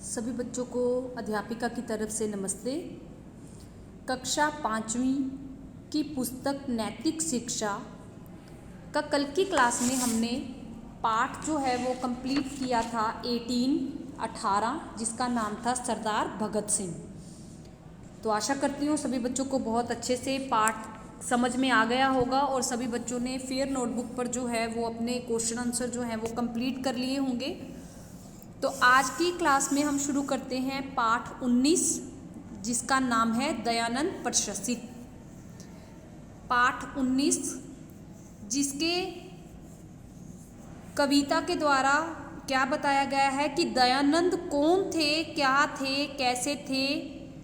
सभी बच्चों को अध्यापिका की तरफ से नमस्ते। कक्षा 5वीं की पुस्तक नैतिक शिक्षा का कल की क्लास में हमने पाठ जो है वो कंप्लीट किया था 18 जिसका नाम था सरदार भगत सिंह। तो आशा करती हूँ सभी बच्चों को बहुत अच्छे से पाठ समझ में आ गया होगा और सभी बच्चों ने फेयर नोटबुक पर जो है वो अपने क्वेश्चन आंसर जो है वो कंप्लीट कर लिए होंगे। तो आज की क्लास में हम शुरू करते हैं पाठ 19 जिसका नाम है दयानंद प्रशासित। पाठ 19 जिसके कविता के द्वारा क्या बताया गया है कि दयानंद कौन थे, क्या थे, कैसे थे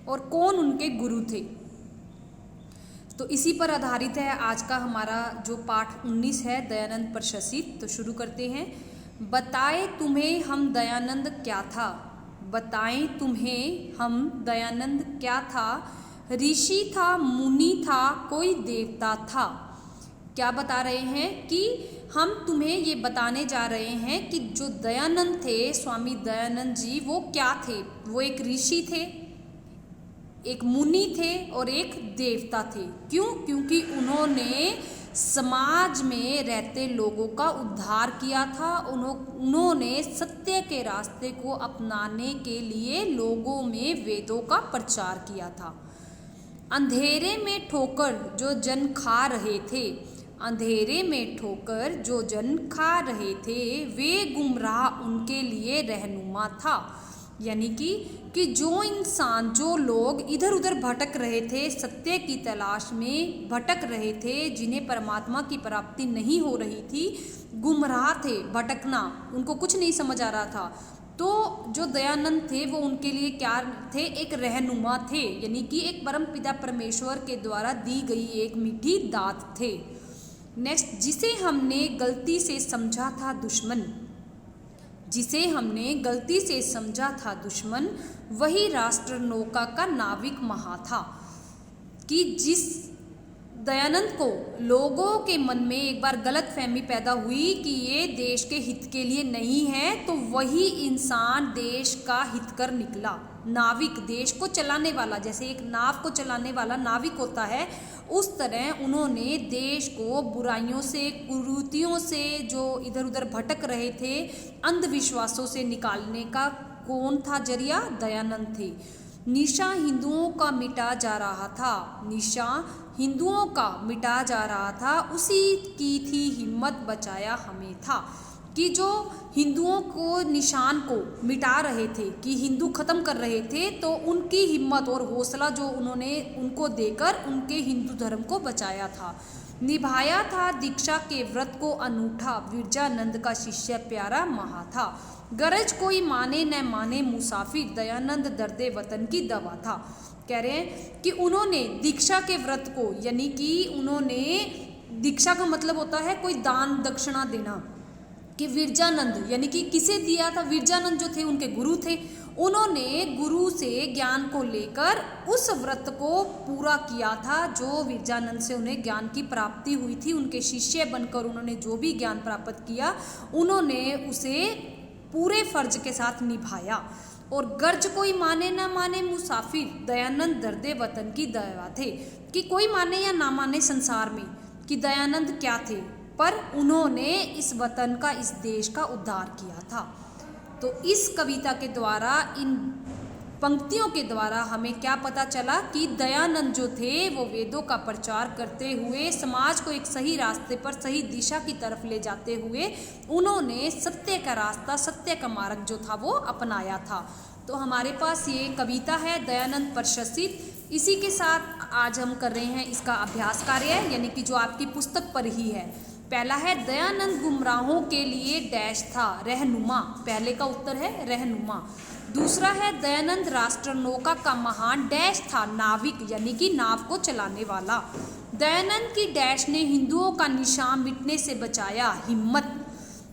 और कौन उनके गुरु थे। तो इसी पर आधारित है आज का हमारा जो पाठ 19 है दयानंद प्रशासित। तो शुरू करते हैं। बताए तुम्हें हम दयानंद क्या था, बताएं तुम्हें हम दयानंद क्या था। ऋषि था, मुनि था, कोई देवता था। क्या बता रहे हैं कि हम तुम्हें ये बताने जा रहे हैं कि जो दयानंद थे, स्वामी दयानंद जी, वो क्या थे। वो एक ऋषि थे, एक मुनि थे और एक देवता थे। क्यों? क्योंकि उन्होंने समाज में रहते लोगों का उद्धार किया था। उन्होंने सत्य के रास्ते को अपनाने के लिए लोगों में वेदों का प्रचार किया था। अंधेरे में ठोकर जो जन खा रहे थे, अंधेरे में ठोकर जो जन खा रहे थे, वे गुमराह उनके लिए रहनुमा था। यानी कि जो इंसान, जो लोग इधर उधर भटक रहे थे, सत्य की तलाश में भटक रहे थे, जिन्हें परमात्मा की प्राप्ति नहीं हो रही थी, गुमराह थे, भटकना, उनको कुछ नहीं समझ आ रहा था। तो जो दयानंद थे वो उनके लिए क्या थे? एक रहनुमा थे, यानी कि एक परम पिता परमेश्वर के द्वारा दी गई एक मीठी दात थे। नेक्स्ट, जिसे हमने गलती से समझा था दुश्मन, जिसे हमने गलती से समझा था दुश्मन, वही राष्ट्र नौका का नाविक महा था। कि जिस दयानंद को लोगों के मन में एक बार गलत फहमी पैदा हुई कि ये देश के हित के लिए नहीं है, तो वही इंसान देश का हित कर निकला। नाविक, देश को चलाने वाला, जैसे एक नाव को चलाने वाला नाविक होता है, उस तरह उन्होंने देश को बुराइयों से, कुरीतियों से, जो इधर उधर भटक रहे थे, अंधविश्वासों से निकालने का कौन था जरिया? दयानंद थे। निशा हिंदुओं का मिटा जा रहा था, निशा हिंदुओं का मिटा जा रहा था, उसी की थी हिम्मत बचाया हमें था। कि जो हिंदुओं को, निशान को मिटा रहे थे, कि हिंदू खत्म कर रहे थे, तो उनकी हिम्मत और हौसला जो उन्होंने उनको देकर उनके हिंदू धर्म को बचाया था। निभाया था दीक्षा के व्रत को अनूठा, विरजानंद का शिष्य प्यारा महा था। गरज कोई माने न माने मुसाफिर, दयानंद दर्दे वतन की दवा था। कह रहे हैं कि उन्होंने दीक्षा के व्रत को, यानी कि उन्होंने, दीक्षा का मतलब होता है कोई दान दक्षिणा देना, कि विरजानंद यानी कि किसे दिया था? विरजानंद जो थे उनके गुरु थे, उन्होंने गुरु से ज्ञान को लेकर उस व्रत को पूरा किया था जो विरजानंद से उन्हें ज्ञान की प्राप्ति हुई थी। उनके शिष्य बनकर उन्होंने जो भी ज्ञान प्राप्त किया, उन्होंने उसे पूरे फर्ज के साथ निभाया। और गर्ज कोई माने ना माने मुसाफिर, दयानंद दर्दे वतन की दवा थे। कि कोई माने या ना माने संसार में कि दयानंद क्या थे, पर उन्होंने इस वतन का, इस देश का उद्धार किया था। तो इस कविता के द्वारा, इन पंक्तियों के द्वारा हमें क्या पता चला कि दयानंद जो थे वो वेदों का प्रचार करते हुए समाज को एक सही रास्ते पर, सही दिशा की तरफ ले जाते हुए उन्होंने सत्य का रास्ता, सत्य का मार्ग जो था वो अपनाया था। तो हमारे पास ये कविता है दयानंद प्रशासित। इसी के साथ आज हम कर रहे हैं इसका अभ्यास कार्य, यानी कि जो आपकी पुस्तक पर ही है। पहला है दयानंद गुमराहों के लिए डैश था, रहनुमा। पहले का उत्तर है रहनुमा। दूसरा है दयानंद राष्ट्र नौका का महान डैश था, नाविक, यानी कि नाव को चलाने वाला। दयानंद की डैश ने हिंदुओं का निशान मिटने से बचाया, हिम्मत।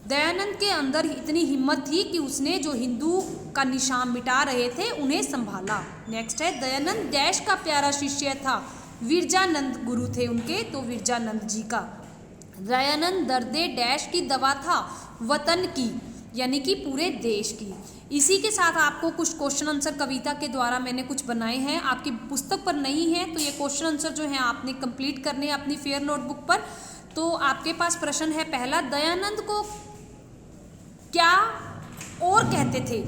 दयानंद के अंदर इतनी हिम्मत थी कि उसने जो हिंदू का निशान मिटा रहे थे उन्हें संभाला। नेक्स्ट है दयानंद डैश का प्यारा शिष्य था, विरजानंद गुरु थे उनके, तो विरजानंद जी का। दयानंद दर्दे डैश की दवा था, वतन की। यानी कि पूरे देश की। इसी के साथ आपको कुछ क्वेश्चन आंसर कविता के द्वारा मैंने कुछ बनाए हैं, आपकी पुस्तक पर नहीं है तो ये क्वेश्चन आंसर जो है आपने कंप्लीट करने हैं अपनी फेयर नोटबुक पर। तो आपके पास प्रश्न है पहला, दयानंद को क्या और कहते थे,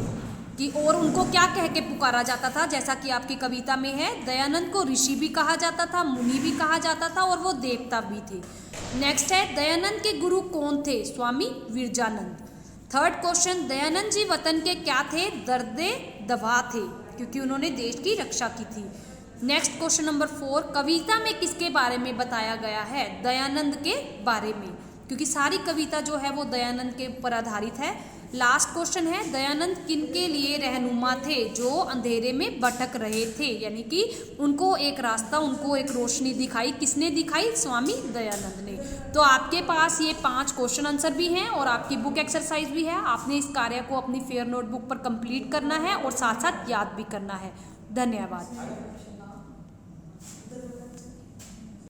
कि और उनको क्या कह के पुकारा जाता था, जैसा कि आपकी कविता में है, दयानंद को ऋषि भी कहा जाता था, मुनि भी कहा जाता था और वो देवता भी थे। नेक्स्ट है, दयानंद के गुरु कौन थे, स्वामी विरजानंद। थर्ड क्वेश्चन, दयानंद जी वतन के क्या थे, दर्दे दवा थे, क्योंकि उन्होंने देश की रक्षा की थी। नेक्स्ट क्वेश्चन नंबर 4, कविता में किसके बारे में बताया गया है, दयानंद के बारे में, क्योंकि सारी कविता जो है वो दयानंद के ऊपर आधारित है। लास्ट क्वेश्चन है, दयानंद किनके लिए रहनुमा थे, जो अंधेरे में भटक रहे थे, यानी कि उनको एक रास्ता, उनको एक रोशनी दिखाई, किसने दिखाई, स्वामी दयानंद ने। तो आपके पास ये 5 क्वेश्चन आंसर भी हैं और आपकी बुक एक्सरसाइज भी है। आपने इस कार्य को अपनी फेयर नोटबुक पर कंप्लीट करना है और साथ साथ याद भी करना है। धन्यवाद।